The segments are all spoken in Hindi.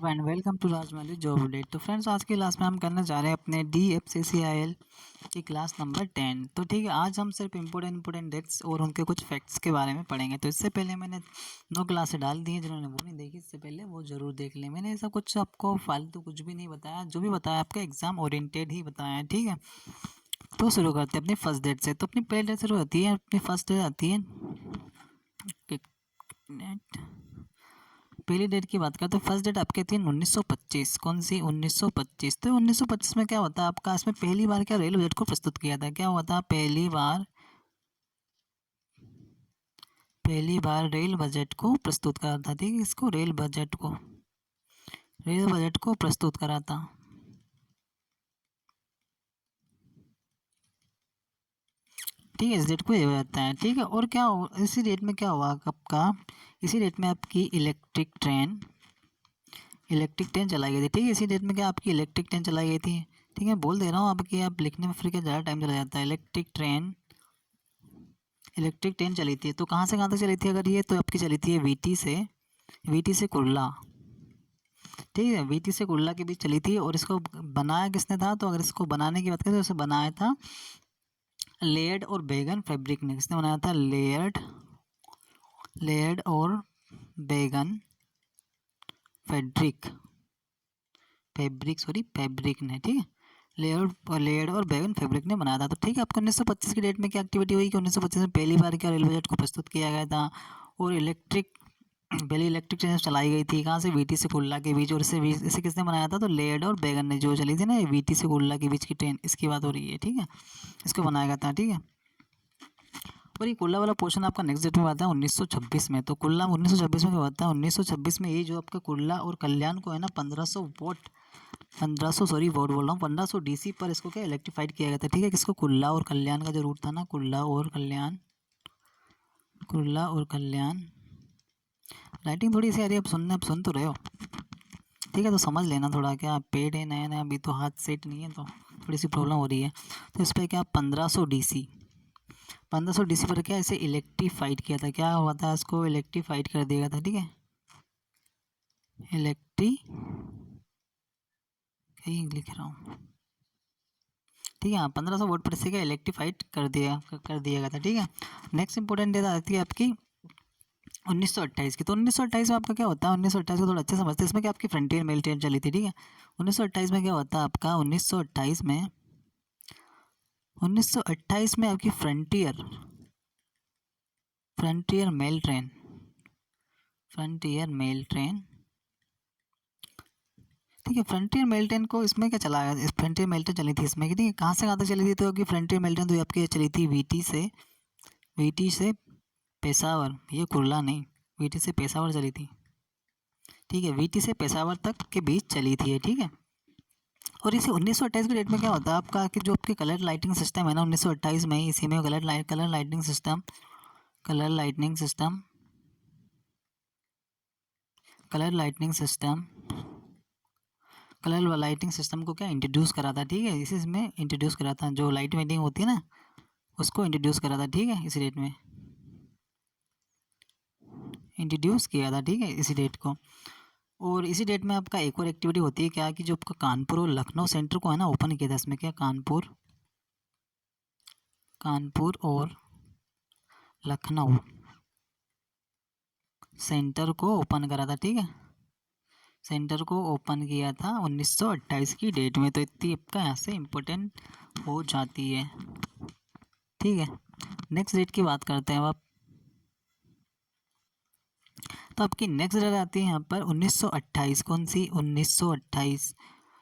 Friend, welcome to Rajamouli job update. तो फ्रेंड्स, आज की क्लास में हम करने जा रहे हैं अपने DFCCIL की क्लास नंबर 10। तो ठीक है, आज हम सिर्फ इंपॉर्टेंट डेट्स और उनके कुछ फैक्ट्स के बारे में पढ़ेंगे। तो इससे पहले मैंने 9 क्लासें डाल दी हैं, जिन्होंने वो नहीं देखी इससे पहले वो ज़रूर देख लें। मैंने ऐसा कुछ आपको फालतू कुछ भी नहीं बताया, जो भी बताया आपका एग्ज़ाम ओरिएंटेड ही बताया है। ठीक है, तो शुरू करते हैं अपनी फर्स्ट डेट से। तो अपनी पहली डेट शुरू होती है, अपनी फर्स्ट डेट आती है पहली डेट की बात करें तो फर्स्ट डेट आपकी थी 1925। कौन सी? 1925। तो 1925 में क्या होता है आपका, इसमें पहली बार क्या रेल बजट को प्रस्तुत किया था। क्या हुआ था? पहली बार रेल बजट को प्रस्तुत करा था। ठीक है, इसको रेल बजट को प्रस्तुत करा था। ठीक है, इस डेट को ये जाता है। ठीक है, और क्या इसी डेट में क्या हुआ आपका, इसी डेट में आपकी इलेक्ट्रिक ट्रेन चलाई गई थी। ठीक है, इसी डेट में क्या आपकी इलेक्ट्रिक ट्रेन चलाई गई थी। ठीक है, बोल दे रहा हूँ आपकी, आप लिखने में फिर क्या ज़्यादा टाइम चला जाता है। इलेक्ट्रिक ट्रेन चली थी। तो कहाँ से कहाँ तक चली थी अगर ये, तो आपकी चली थी वीटी से कुर्ला। ठीक है, वीटी से कुर्ला के बीच चली थी। और इसको बनाया किसने था? तो अगर इसको बनाने की बात करें तो इसे बनाया था लेयर्ड और बेगन फैब्रिक ने। किसने बनाया था? लेयर्ड और बेगन फैब्रिक फैब्रिक ने। ठीक है, लेयर्ड और बेगन फैब्रिक ने बनाया था। तो ठीक है, आपको 1925 की डेट में क्या एक्टिविटी हुई कि 1925 में पहली बार क्या रेल बजट को प्रस्तुत किया गया था। और पहली इलेक्ट्रिक ट्रेन चलाई गई थी। कहाँ से? वीटी से कुर्ला के बीच। और इसे किसने बनाया था? तो लेयर्ड और बेगन ने, जो चली थी ना वीटी से कुर्ला के बीच की ट्रेन, इसकी बात हो रही है। ठीक है, इसको बनाया गया था। ठीक है, और ये कुल्ला वाला पोर्शन आपका नेक्स्ट डेट में आता है 1926 में। तो कुल्ला 1926 में क्या होता है? 1926 में ये जो आपका कुल्ला और कल्याण को है ना 1500 DC पर इसको क्या इलेक्ट्रीफाइड किया गया था। ठीक है, किसको? कुल्ला और कल्याण का जो रूट था ना, कुल्ला और कल्याण। राइटिंग थोड़ी सी आ रही है, आप सुन तो रहे हो। ठीक है, तो समझ लेना थोड़ा, क्या पेड है नया नया, अभी तो हाथ सेट नहीं है, तो थोड़ी सी प्रॉब्लम हो रही है। तो इस पर क्या 1500 DC पर क्या इसे इलेक्ट्रीफाइड किया था। क्या हुआ था? इसको इलेक्ट्रीफाइड कर दिया था। ठीक है, कहीं लिख रहा हूँ। ठीक है, हाँ, 1500 वोट पर इसे क्या इलेक्ट्रीफाइड कर दिया गया था। ठीक है, नेक्स्ट इंपॉर्टेंट डेट आती है आपकी 1928 की। तो 1928 में आपका क्या होता है? 1928 को थोड़ा अच्छे समझते हैं। इसमें क्या आपकी फ्रंटियर मेल ट्रेन चली थी। ठीक है, 1928 में क्या होता है आपका, 1928 में आपकी फ्रंटियर मेल ट्रेन। ठीक है, फ्रंटियर मेल ट्रेन को इसमें क्या चलाया, इस फ्रंटियर मेल ट्रेन चली थी इसमें कि ठीक है, कहाँ से कहाँ तक चली थी? तो कि फ्रंटियर मेल ट्रेन तो आपकी चली थी वीटी से पेशावर। ये कुर्ला नहीं, वीटी से पेशावर चली थी। ठीक है, वीटी से पेशावर तक के बीच चली थी ये। ठीक है, और इसे 1928 के डेट में क्या होता है आपका कि जो आपके कलर लाइटिंग सिस्टम है ना, 1928 में ही इसी में colour lighting system colour lighting system को क्या इंट्रोड्यूस करा था। ठीक है, इसी में इंट्रोड्यूस करा था, जो लाइट वेटिंग होती है ना उसको इंट्रोड्यूस करा था। ठीक है, इसी डेट में इंट्रोड्यूस किया था। ठीक है, इसी डेट को। और इसी डेट में आपका एक और एक्टिविटी होती है क्या कि जो आपका कानपुर और लखनऊ सेंटर को है ना ओपन किया था। इसमें क्या कानपुर और लखनऊ सेंटर को ओपन करा था। ठीक है, सेंटर को ओपन किया था 1928 की डेट में। तो इतनी आपका यहाँ से इम्पोर्टेंट हो जाती है। ठीक है, नेक्स्ट डेट की बात करते हैं अब आप। तो आपकी नेक्स्ट डेट आती है यहाँ पर 1928। कौन सी? 1928।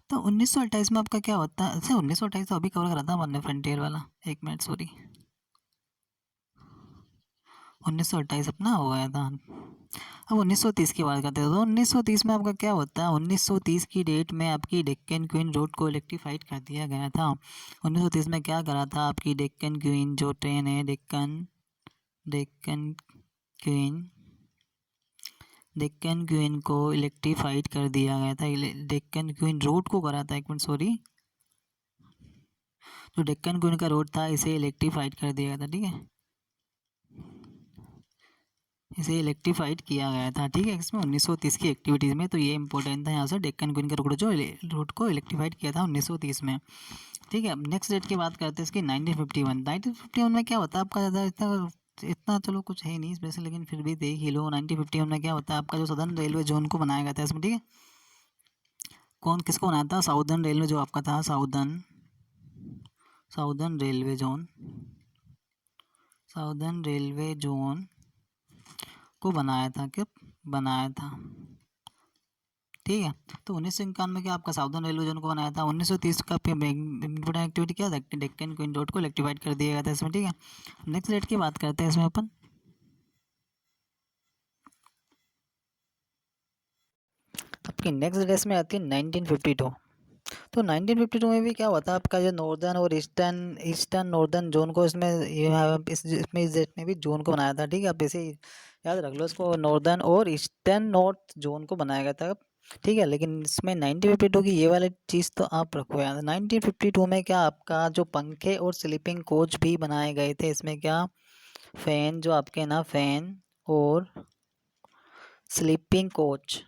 तो 1928 में आपका क्या होता है? अच्छा, 1928 तो अभी कवर करा था हमने फ्रंटियर वाला, एक मिनट सॉरी, 1928 अपना हो गया था। अब 1930 की बात करते हैं। तो 1930 में आपका क्या होता है? 1930 की डेट में आपकी डेक्कन क्वीन रोड को इलेक्ट्रीफाइड कर दिया गया था। 1930 में क्या करा था आपकी डेक्कन क्वीन जो ट्रेन है, डेक्कन क्वीन डेक्कन क्वीन को इलेक्ट्रीफाइड कर दिया गया था। डेक्कन क्वीन रोड को करा था, एक मिनट सॉरी, जो डेक्कन क्वीन का रोड था इसे इलेक्ट्रीफाइड कर दिया गया था। ठीक है, इसे इलेक्ट्रीफाइड किया गया था, ठीक है, इसमें 1930 की एक्टिविटीज़ में। तो ये इंपॉर्टेंट था यहाँ से, डेक्कन क्वीन का रूट जो रूट को इलेक्ट्रीफाइड किया था 1930 में, ठीक है। अब नेक्स्ट डेट की बात करते हैं इसकी 1951 में क्या होता है आपका, ज़्यादा इतना इतना चलो कुछ है नहीं स्पेशल, लेकिन फिर भी देख ही लो। 1951 में क्या होता है आपका, जो सदर्न रेलवे जोन को बनाया गया था इसमें, ठीक है। कौन किसको बनाया था, साउदर्न रेलवे जो आपका था, southern railway zone, southern railway zone को बनाया था, कब बनाया था, ठीक है। तो 1951 में क्या आपका साउदर्न रेलवे जोन को बनाया था। 1930 का इम्पोर्टेंट एक्टिविटी क्या था, डेक्कन क्वीन रोड को इलेक्ट्रीफाइड कर दिया गया था इसमें, ठीक है। नेक्स्ट डेट की बात करते हैं इसमें अपन। आपकी नेक्स्ट डेट में आती है 1952। तो 1952 में भी क्या हुआ था आपका, जो नॉर्दर्न और ईस्टर्न नॉर्दर्न जोन को इसमें इसमें इस डेट में भी जोन को बनाया था, ठीक है। आप ऐसे ही याद रख लो इसको, नॉर्दर्न और ईस्टर्न नॉर्थ जोन को बनाया गया था, ठीक है। लेकिन इसमें 1952 की ये वाली चीज़ तो आप रखो याद। 1952 में क्या आपका जो पंखे और स्लीपिंग कोच भी बनाए गए थे, इसमें क्या फैन जो आपके ना, फैन और स्लीपिंग कोच,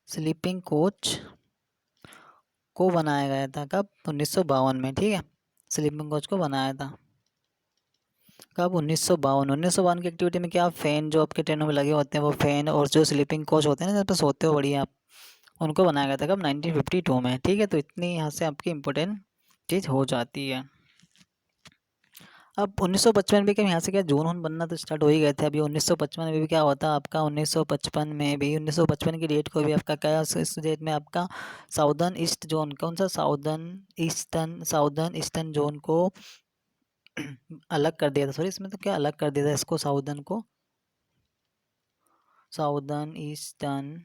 स्लीपिंग कोच को बनाया गया था कब, 1952 में, ठीक है। स्लीपिंग कोच को बनाया था कब, 1952 की एक्टिविटी में क्या, फ़ैन जो आपके ट्रेनों में लगे होते हैं वो फ़ैन, और जो स्लीपिंग कोच होते हैं ना, जहाँ पे सोते हो बढ़िया आप, उनको बनाया गया था कब, 1952 में, ठीक है। तो इतनी यहाँ से आपकी इम्पोर्टेंट चीज़ हो जाती है। अब 1955 में क्या, यहाँ से क्या जोन वोन बनना तो स्टार्ट हो ही गए थे। अभी 1955 में भी क्या होता आपका, 1955 में भी 1955 की डेट को भी आपका क्या, इस डेट में आपका साउदर्न ईस्ट जोन, कौन सा, साउदर्न ईस्टर्न जोन को अलग कर दिया था। सॉरी, इसमें तो क्या अलग कर दिया था इसको, southern eastern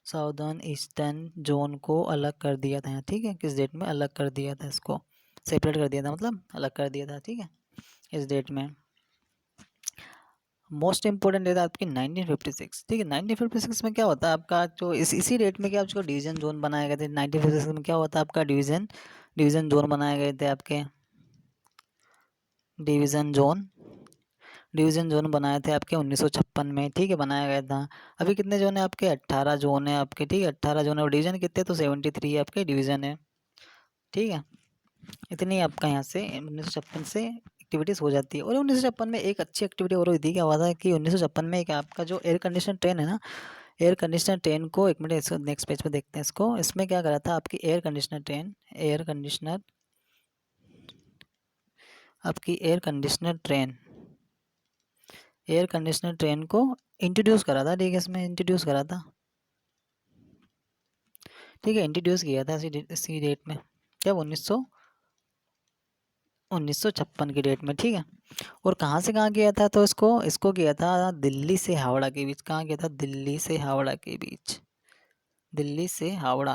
southern eastern zone को अलग कर दिया था यहाँ, ठीक है। किस डेट में अलग कर दिया था, इसको सेपरेट कर दिया था, मतलब अलग कर दिया था, ठीक है, इस डेट में। मोस्ट इंपॉर्टेंट डेट आपकी 1956, ठीक है। 1956 में क्या होता है आपका, जो इसी डेट में क्या आपको डिवीजन जोन बनाए गए थे। 1956 में क्या होता है आपका, डिवीजन जोन बनाए गए थे आपके, डिवीजन जोन बनाए थे आपके 1956 में, ठीक है, बनाया गया था। अभी कितने जोन है आपके, 18 जोन है आपके, ठीक है, 18 जोन है, और डिवीजन कितने, तो 73 आपके डिवीजन है, ठीक है। इतनी आपका यहाँ से 1956 से एक्टिविटीज़ हो जाती है। और 1956 में एक अच्छी एक्टिविटी और हुई थी, क्या हुआ था कि 1956 में एक आपका जो एयर कंडीशनर ट्रेन है ना, एयर कंडीशनर ट्रेन को, एक मिनट इसको नेक्स्ट पेज पे देखते हैं इसको। इसमें क्या करा था आपकी एयर कंडीशनर ट्रेन को इंट्रोड्यूस करा था, ठीक है, इसमें इंट्रोड्यूस करा था, ठीक है, इंट्रोड्यूस किया था इसी डेट में, क्या 1956 की डेट में, ठीक है। और कहाँ से कहाँ किया था, तो इसको किया था दिल्ली से हावड़ा के बीच। कहाँ किया था, दिल्ली से हावड़ा के बीच, दिल्ली से हावड़ा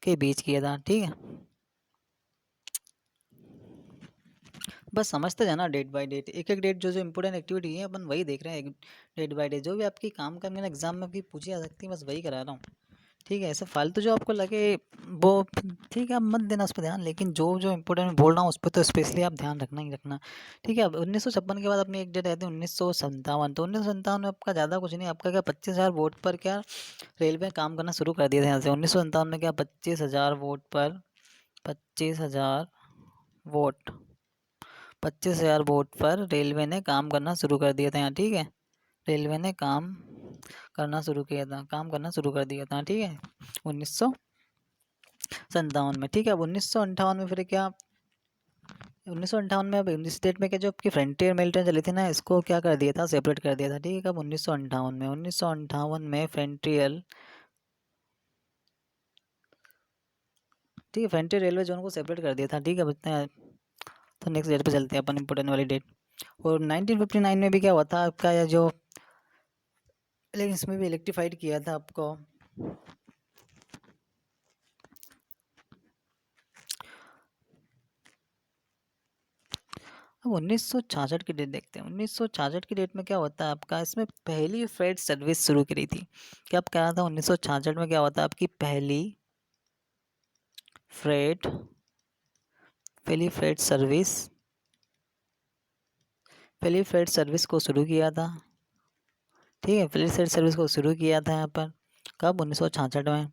के बीच किया था, ठीक है। बस समझते जाना डेट बाय डेट, एक एक डेट, जो जो इंपॉर्टेंट एक्टिविटी है अपन वही देख रहे हैं, डेट बाय डेट। जो भी आपकी काम का मैंने एग्जाम में भी पूछी जा सकती है, बस वही करा रहा हूँ, ठीक है। ऐसे फालतू जो आपको लगे वो, ठीक है, आप मत देना उस पर ध्यान, लेकिन जो जो इंपॉर्टेंट मैं बोल रहा हूँ उस पर तो स्पेशली आप ध्यान रखना ही रखना, ठीक है। अब 1956 के बाद अपनी एक डेट आती है 1957। तो 1957 में आपका ज़्यादा कुछ नहीं, आपका क्या 25,000 वोट पर क्या रेलवे काम करना शुरू कर दिया था यहाँ से। 1957 में क्या 25,000 वोट पर, 25,000 वोट 25,000 वोट पर रेलवे ने काम करना शुरू कर दिया था यहाँ, ठीक है। रेलवे ने काम करना शुरू कर दिया था, ठीक है, 1957 में, ठीक है। अब 1958 में फिर क्या, 1958 में अब इस स्टेट में क्या, जो आपकी फ्रंटियर मेल ट्रेन चली थी ना, इसको क्या कर दिया था, सेपरेट कर दिया था, ठीक है। अब 1958 में फ्रंटियर, ठीक है, फ्रंटियर रेलवे जोन को सेपरेट कर दिया था, ठीक है। बताए, तो नेक्स्ट डेट पे चलते हैं अपन, इंपोर्टेंट वाली डेट। और 1959 में भी क्या हुआ था आपका, या जो, लेकिन इसमें भी इलेक्ट्रीफाइड किया था आपको। अब 1966 की डेट देखते हैं। 1966 की डेट में क्या होता है आपका, इसमें पहली फ्रेट सर्विस शुरू करी थी। क्या आप कह रहा था 1966 में क्या होता है आपकी पहली फ्रेट पहली फ्रेट सर्विस को शुरू किया था। ठीक है, पहली फ्रेट सर्विस को शुरू किया था यहाँ पर कब? 1966 में।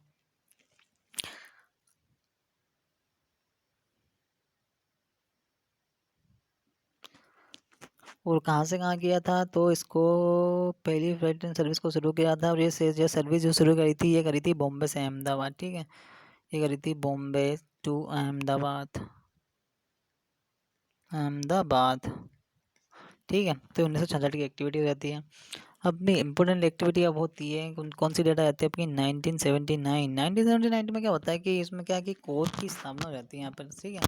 और कहाँ से कहाँ किया था? तो इसको पहली फ्लाइट सर्विस को शुरू किया था, और ये सर्विस जो शुरू करी थी, ये करी थी बॉम्बे से अहमदाबाद। ठीक है, ये करी थी बॉम्बे टू अहमदाबाद। ठीक है, तो 1966 की एक्टिविटी हो जाती है। अपनी इंपॉर्टेंट एक्टिविटी अब होती है कौन सी डेट आ जाती है आपकी? 1979 में क्या होता है कि इसमें क्या है कि कोर की स्थापना हो जाती है यहाँ पर। ठीक है,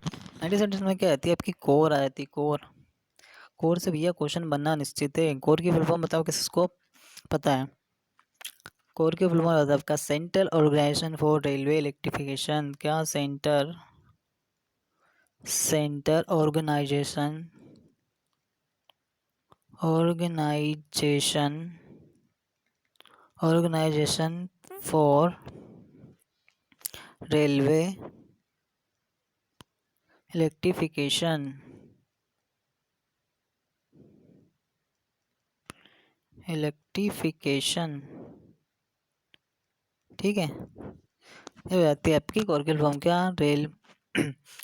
1979 में क्या आती है आपकी? कोर आ जाती है। कोर से भैया क्वेश्चन बनना निश्चित है। कोर की फुल फॉर्म बताओ, किसको पता है? कोर की फुल फॉर्म बताओ आपका central organisation for railway electrification. क्या? Centre organisation organisation for railway electrification. ठीक है, ये आती है आपकी कोर की फॉर्म। क्या? Rail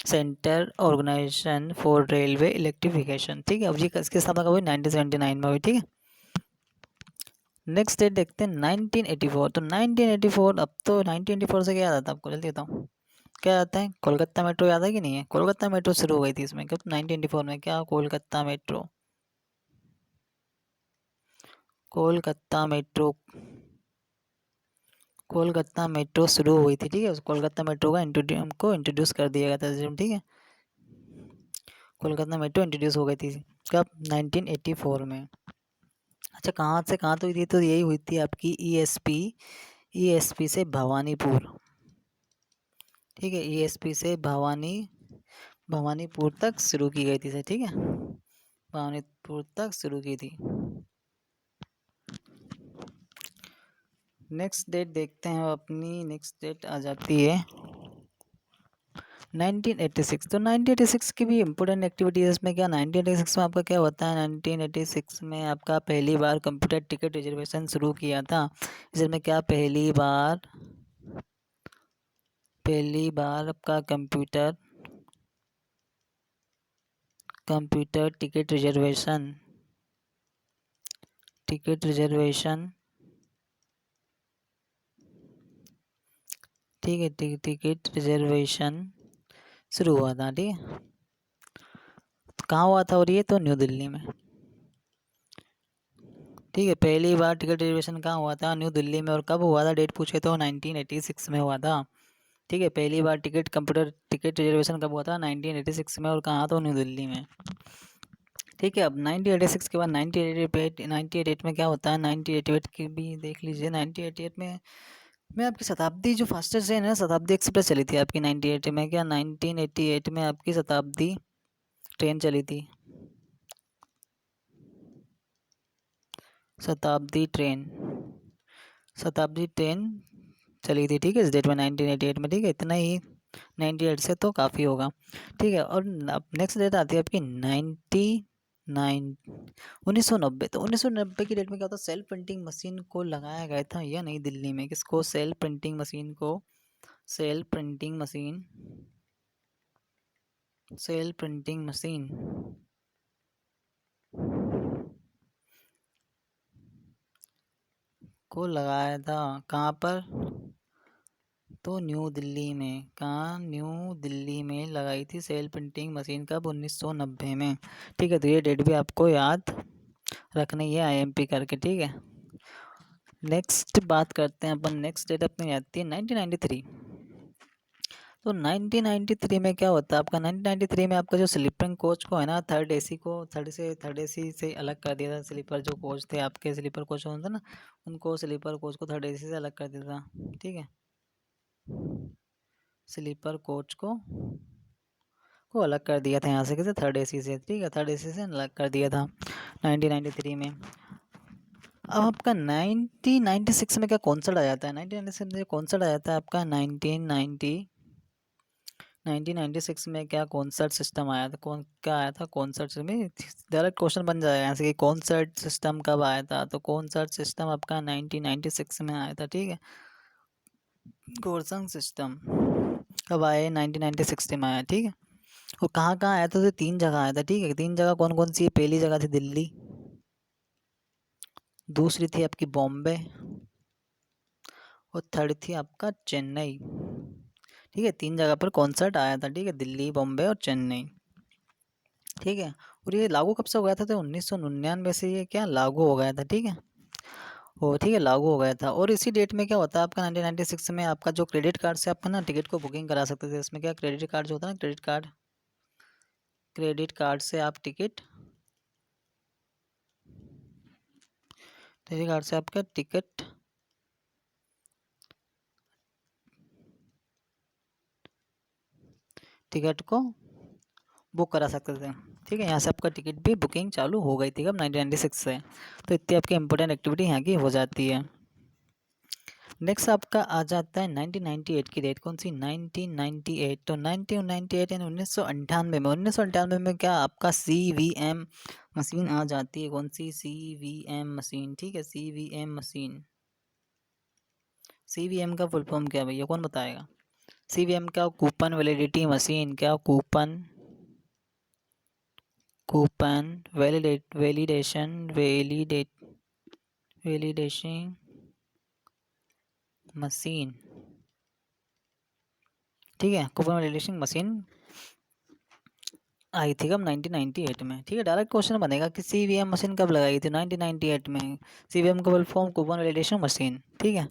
centre organisation for railway electrification. ठीक है, अब ये किसके स्थापना कब हुई? 1979 में हुई। ठीक है, नेक्स्ट डेट देखते हैं 1984। तो 1984, अब तो 1984 से क्या याद आता है आपको? जल्दी बताओ, क्या आता है? कोलकाता मेट्रो याद है कि नहीं है? कोलकाता मेट्रो शुरू हो गई थी इसमें कब? 1984 में। क्या? कोलकाता मेट्रो शुरू हुई थी। ठीक है, उस कोलकाता मेट्रो का इंट्रोड्यूस कर दिया गया था सिस्टम। ठीक है, कोलकाता मेट्रो इंट्रोड्यूस हो गई थी कब? 1984 में। अच्छा, कहाँ से कहाँ तो हुई थी? तो यही हुई थी आपकी ईएसपी से भवानीपुर। ठीक है, ईएसपी से भवानीपुर तक शुरू की गई थी। ठीक है, भवानीपुर तक शुरू की थी। नेक्स्ट डेट देखते हैं, अपनी नेक्स्ट डेट आ जाती है 1986। तो 1986 की भी इम्पोर्टेंट एक्टिविटी है इसमें। क्या 1986 में आपका क्या होता है? 1986 में आपका पहली बार कंप्यूटर टिकट रिजर्वेशन शुरू किया था। इसमें क्या? पहली बार आपका कंप्यूटर टिकट रिजर्वेशन ठीक है, टिकट रिजर्वेशन शुरू हुआ था। ठीक है, कहाँ हुआ था? और ये तो न्यू दिल्ली में। ठीक है, पहली बार टिकट रिजर्वेशन कहाँ हुआ था? न्यू दिल्ली में। और कब हुआ था? डेट पूछे तो 1986 में हुआ था। ठीक है, पहली बार कंप्यूटर टिकट रिजर्वेशन कब हुआ था? 1986 में। और कहाँ? तो न्यू दिल्ली में। ठीक है, अब 1986 के बाद 1988 में क्या होता है? 1988 की भी देख लीजिए। 1988 में आपकी शताब्दी जो फास्टेस्ट ट्रेन है ना, शताब्दी एक्सप्रेस चली थी आपकी 1988 में। क्या? 1988 में आपकी शताब्दी ट्रेन चली थी। शताब्दी ट्रेन चली थी। ठीक है, इस डेट में 1988 में। ठीक है, इतना ही 98 से तो काफ़ी होगा। ठीक है, और नेक्स्ट डेट आती है आपकी 1990। तो 1990 की डेट में क्या होता है? सेल्फ प्रिंटिंग मशीन को लगाया गया था या नहीं दिल्ली में? किसको? सेल्फ प्रिंटिंग मशीन को लगाया था। कहाँ पर? तो न्यू दिल्ली में। कहाँ? न्यू दिल्ली में लगाई थी सेल प्रिंटिंग मशीन। कब? 1990 में। ठीक है, तो ये डेट भी आपको याद रखनी है आईएमपी करके। ठीक है, नेक्स्ट बात करते हैं अपन। नेक्स्ट डेट अपनी आती है 1993। तो 1993 में क्या होता है आपका? 1993 में आपका जो स्लीपिंग कोच को है ना, थर्ड एसी से अलग कर दिया था। स्लीपर जो कोच थे आपके, स्लीपर कोच होते ना, उनको स्लीपर कोच को थर्ड एसी से अलग कर दिया था। ठीक है, स्लीपर कोच को अलग कर दिया था यहाँ से। कैसे? थर्ड एसी से। ठीक है, थर्ड एसी से अलग कर दिया था 1993 में। अब आपका 1996 में क्या कॉन्सर्ट आ जाता है? 1996 में कॉन्सर्ट आ जाता है आपका 1996 1996 में क्या कॉन्सर्ट सिस्टम आया था? कौन क्या आया था कॉन्सर्ट में? डायरेक्ट क्वेश्चन बन जाएगा ऐसे कि कॉन्सर्ट सिस्टम कब आया था, तो कॉन्सर्ट सिस्टम आपका 1996 में आया था। ठीक है, कॉन्सर्ट सिस्टम कब आया? 1996 में आया। ठीक है, वो कहाँ कहाँ आया था? तो 3 जगह आया था। ठीक है, 3 जगह कौन कौन सी है? पहली जगह थी दिल्ली, दूसरी थी आपकी बॉम्बे, और थर्ड थी आपका चेन्नई। ठीक है, 3 जगह पर कॉन्सर्ट आया था। ठीक है, दिल्ली, बॉम्बे और चेन्नई। ठीक है, और ये लागू कब से हो गया था? तो 1999 से ये क्या लागू हो गया था। ठीक है, वो ठीक है लागू हो गया था। और इसी डेट में क्या होता है आपका 1996 में आपका जो क्रेडिट कार्ड से आपका ना टिकट को बुकिंग करा सकते थे। इसमें क्या क्रेडिट कार्ड जो होता है ना, क्रेडिट कार्ड से आप क्रेडिट कार्ड से आपका टिकट को बुक करा सकते थे। ठीक है, यहाँ से आपका टिकट भी बुकिंग चालू हो गई थी कब? 1996 से। तो इतनी आपकी इंपॉर्टेंट एक्टिविटी यहाँ की हो जाती है। नेक्स्ट आपका आ जाता है 1998 की डेट। कौन सी? 1998। तो 1998 यानी 1998 में, 1998 में क्या आपका CVM मशीन आ जाती है। कौन सी? CVM machine. ठीक है, CVM मशीन। CVM का फुल फॉर्म क्या है भैया, कौन बताएगा? CVM का कूपन वैलिडिटी मशीन। क्या? Coupon validation machine. ठीक है, कूपन वैलिडेशन मशीन आई थी कब? 1998 में। ठीक है, डायरेक्ट क्वेश्चन बनेगा कि CVM मशीन कब लगाई थी? 1998 में। CVM का full form coupon validation machine. ठीक है,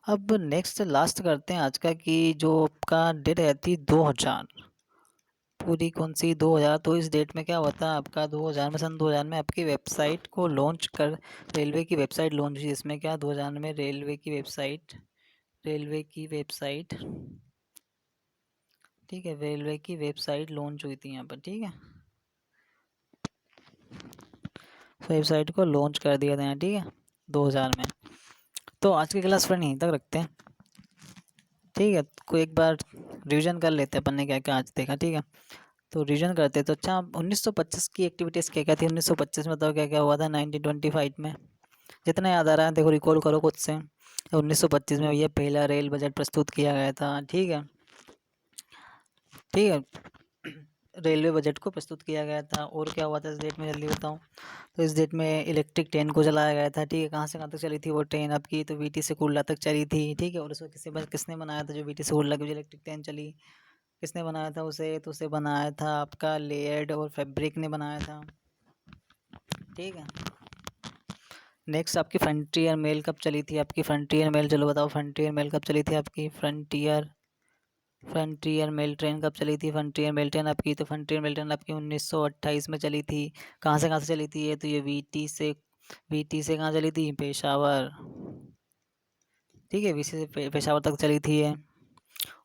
अब नेक्स्ट लास्ट करते हैं आज का कि जो आपका डेट रहती 2000 पूरी। कौन सी? 2000। तो इस डेट में क्या होता है आपका 2000 में, सन 2000 में आपकी वेबसाइट को लॉन्च कर, रेलवे की वेबसाइट लॉन्च हुई। इसमें क्या 2000 में रेलवे की वेबसाइट ठीक है, रेलवे की वेबसाइट लॉन्च हुई थी यहाँ पर। ठीक है, वेबसाइट को लॉन्च कर दिया था यहाँ। ठीक है, 2000 में। तो आज की क्लास फ्रेंड यहीं तक रखते हैं। ठीक है, कोई एक बार रिवीजन कर लेते हैं अपन ने क्या क्या आज देखा। ठीक है, तो रिवीजन करते हैं। तो अच्छा, 1925 की एक्टिविटीज़ क्या क्या थी? 1925 में बताओ क्या क्या हुआ था 1925 में? जितना याद आ रहा है देखो, रिकॉल करो खुद से। 1925 में ये पहला रेल बजट प्रस्तुत किया गया था। ठीक है, ठीक है, रेलवे बजट को प्रस्तुत किया गया था। और क्या हुआ था इस डेट में, जल्दी बताऊँ? तो इस डेट में इलेक्ट्रिक ट्रेन को चलाया गया था। ठीक है, कहाँ से कहाँ तक चली थी वो ट्रेन आपकी? तो वीटी से कुर्ला तक चली थी। ठीक है, और उसको किसने बनाया था? जो वीटी से कुर्ला की जो इलेक्ट्रिक ट्रेन चली, किसने बनाया था उसे? तो उसे बनाया था आपका लेयर्ड और फैब्रिक ने बनाया था। ठीक है, नेक्स्ट आपकी फ्रंटियर मेल कब चली थी? आपकी फ्रंटियर मेल, चलो बताओ फ्रंटियर मेल कब चली थी आपकी? फ्रंटियर मेल ट्रेन कब चली थी? फ्रंटियर मेल ट्रेन आपकी, तो फ्रंटियर मेल ट्रेन आपकी 1928 में चली थी। कहाँ से चली थी ये? तो ये वीटी से कहाँ चली थी? पेशावर। ठीक है, वीसी से पेशावर तक चली थी ये।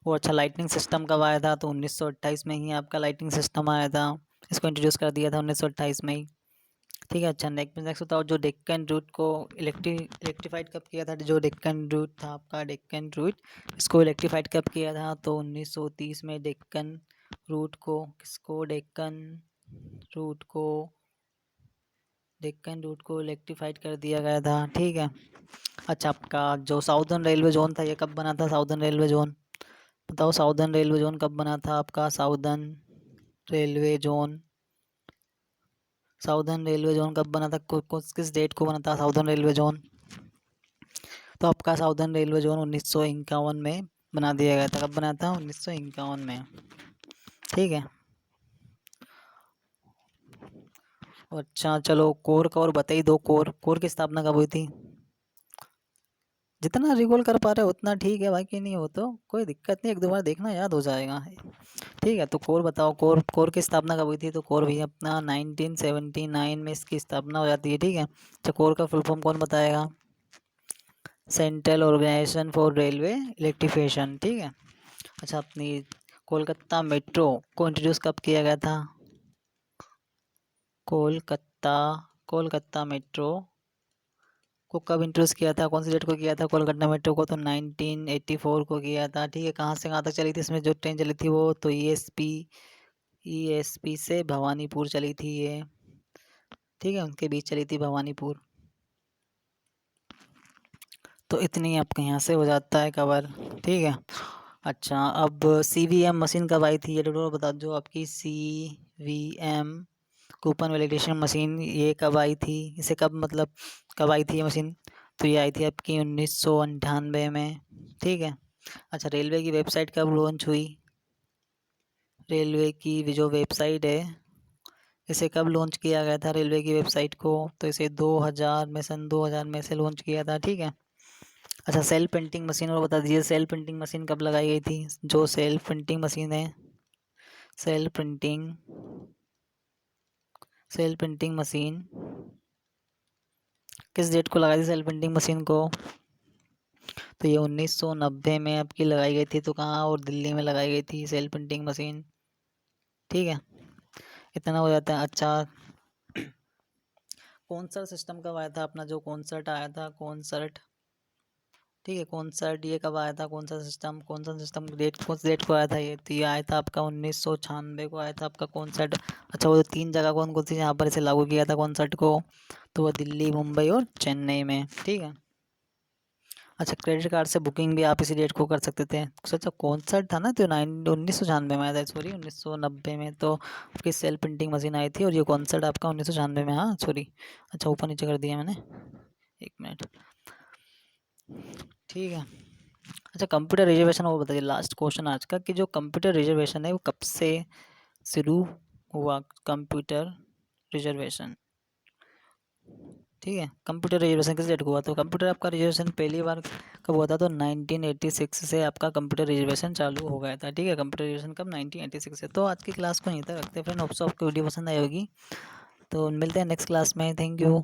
और अच्छा, लाइटनिंग सिस्टम कब आया था? तो 1928 में ही आपका लाइटनिंग सिस्टम आया था। इसको इंट्रोड्यूस कर दिया था 1928 में ही। ठीक है, अच्छा, नेक्स्ट बताओ, जो डेक्कन रूट को इलेक्ट्रीफाइड कब किया था? जो डेक्कन रूट था आपका, डेक्कन रूट, इसको इलेक्ट्रीफाइड कब किया था? तो 1930 में रूट को डेक्कन रूट को इलेक्ट्रीफाइड कर दिया गया था। ठीक है, अच्छा, आपका जो साउदर्न रेलवे जोन था ये कब बना था? साउदर्न रेलवे जोन बताओ, साउदर्न रेलवे जोन कब बना था आपका? Railway zone southern railway zone कब बना था? किस डेट को बना था साउदर्न रेलवे जोन? तो आपका साउदर्न रेलवे जोन 1951 में बना दिया गया था। कब बना था? 1951 में। ठीक है, अच्छा चलो, कोर का और बताइए दो। कोर की स्थापना कब हुई थी? जितना रिकॉल कर पा रहे हो उतना ठीक है, बाकी नहीं हो तो कोई दिक्कत नहीं, एक दो बार देखना याद हो जाएगा। ठीक है, तो कोर बताओ, कोर की स्थापना कब हुई थी? तो कोर भी अपना 1979 में इसकी स्थापना हो जाती है। ठीक है, तो कोर का फुल फॉर्म कौन बताएगा? Central organisation for railway electrification. ठीक है, अच्छा, अपनी कोलकाता मेट्रो को इंट्रोड्यूस कब किया गया था? कोलकाता कोलकाता मेट्रो को कब इंट्रोड्यूस किया था, कौन सी डेट को किया था कोलकाता मेट्रो को, तो 1984 को किया था। ठीक है, कहाँ से कहाँ तक चली थी इसमें जो ट्रेन चली थी वो, तो ईएसपी से भवानीपुर चली थी ये। ठीक है, उनके बीच चली थी भवानीपुर। तो इतनी आपके यहाँ से हो जाता है कवर। ठीक है, अच्छा अब CVM मशीन कब आई थी ये बता दो। आपकी CVM कूपन वैलिडेशन मशीन ये कब आई थी, इसे कब मतलब कब आई थी ये मशीन, तो ये आई थी आपकी 1998 में। ठीक है, अच्छा रेलवे की वेबसाइट कब लॉन्च हुई, रेलवे की जो वेबसाइट है इसे कब लॉन्च किया गया था रेलवे की वेबसाइट को, तो इसे 2000 में, सन 2000 में से लॉन्च किया था। ठीक है, अच्छा सेल्फ प्रिंटिंग मशीन और बता दीजिए, सेल्फ प्रिंटिंग मशीन कब लगाई गई थी। जो सेल्फ प्रिंटिंग मशीन है, सेल्फ प्रिंटिंग मशीन किस डेट को लगाई थी सेल्फ प्रिंटिंग मशीन को, तो ये 1990 में आपकी लगाई गई थी। तो कहाँ, और दिल्ली में लगाई गई थी सेल्फ प्रिंटिंग मशीन। ठीक है, इतना हो जाता है। अच्छा कॉन्सर्ट सिस्टम कब आया था अपना, जो कॉन्सर्ट आया था कॉन्सर्ट। ठीक है, कॉन्सर्ट ये कब आया था, कौन सा सिस्टम डेट, कौन सी डेट को आया था ये, तो ये आया था आपका 1996 को आया था आपका कॉन्सर्ट। अच्छा वो 3 जगह कौन कौन सी यहाँ पर इसे लागू किया था कॉन्सर्ट को, तो वो दिल्ली, मुंबई और चेन्नई में। ठीक है, अच्छा क्रेडिट कार्ड से बुकिंग भी आप इसी डेट को कर सकते थे। अच्छा कॉन्सर्ट था ना, तो 1996 में आया था, सॉरी 1990 में तो आपकी सेल्फ प्रिंटिंग मशीन आई थी, और ये कॉन्सर्ट आपका 1996 में, हाँ सॉरी। अच्छा ऊपर नीचे कर दिया मैंने, 1 मिनट। ठीक है, अच्छा कंप्यूटर रिजर्वेशन वो बताइए, लास्ट क्वेश्चन आज का, कि जो कंप्यूटर रिजर्वेशन है वो कब से शुरू हुआ, कंप्यूटर रिजर्वेशन। ठीक है, कंप्यूटर रिजर्वेशन किस डेट को हुआ, तो कंप्यूटर आपका रिजर्वेशन पहली बार कब हुआ था, तो 1986 से आपका कंप्यूटर रिजर्वेशन चालू हो गया था। ठीक है, कंप्यूटर रिजर्वेशन कब, 1986 से। तो आज की क्लास को यहीं तक रखते हैं फ्रेंड, होप्स आपको वीडियो पसंद आई होगी, तो मिलते हैं नेक्स्ट क्लास में। Thank you.